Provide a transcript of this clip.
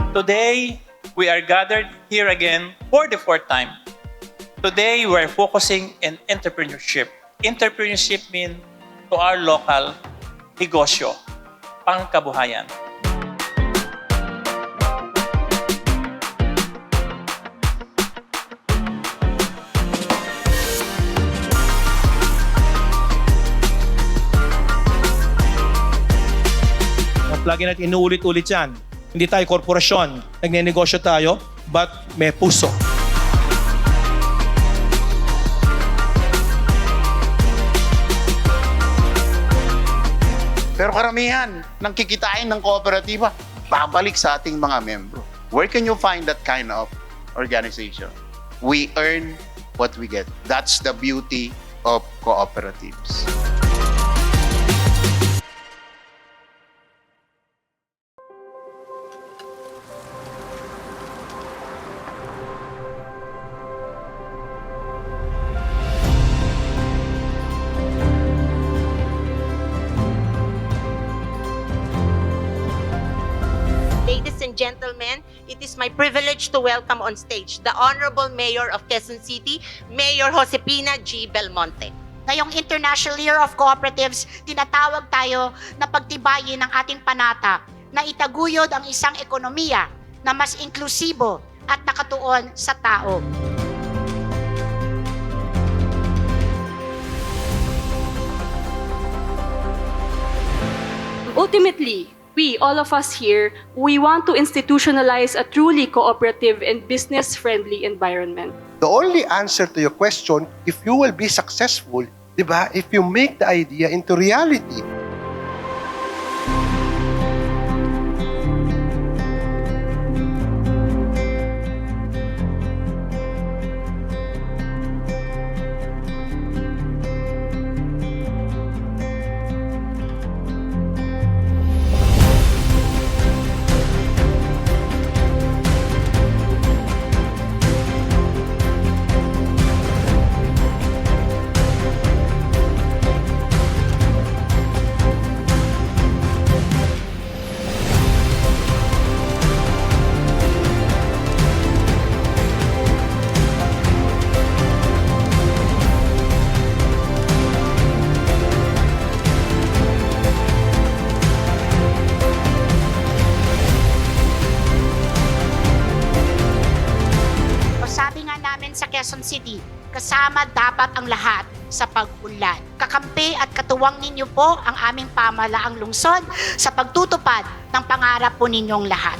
Today, we are gathered here again for the fourth time. Today, we are focusing on entrepreneurship. Entrepreneurship means to our local negosyo, pangkabuhayan. Lagi natin inuulit-ulit yan. Hindi tayo korporasyon. Nagnenegosyo tayo, but may puso. Pero karamihan ng kikitain ng kooperatiba, babalik sa ating mga membro. Where can you find that kind of organization? We earn what we get. That's the beauty of cooperatives. Ladies and gentlemen, it is my privilege to welcome on stage the Honorable Mayor of Quezon City, Mayor Josepina G. Belmonte. Ngayong International Year of Cooperatives, tinatawag tayo na pagtibayin ng ating panata na itaguyod ang isang ekonomiya na mas inklusibo at nakatuon sa tao. Ultimately, we, all of us here, we want to institutionalize a truly cooperative and business-friendly environment. The only answer to your question, if you will be successful, di ba, if you make the idea into reality. Sabi nga namin sa Quezon City, kasama dapat ang lahat sa pag-unlad. Kakampi at katuwang ninyo po ang aming pamahalaang lungsod sa pagtutupad ng pangarap po ninyong lahat.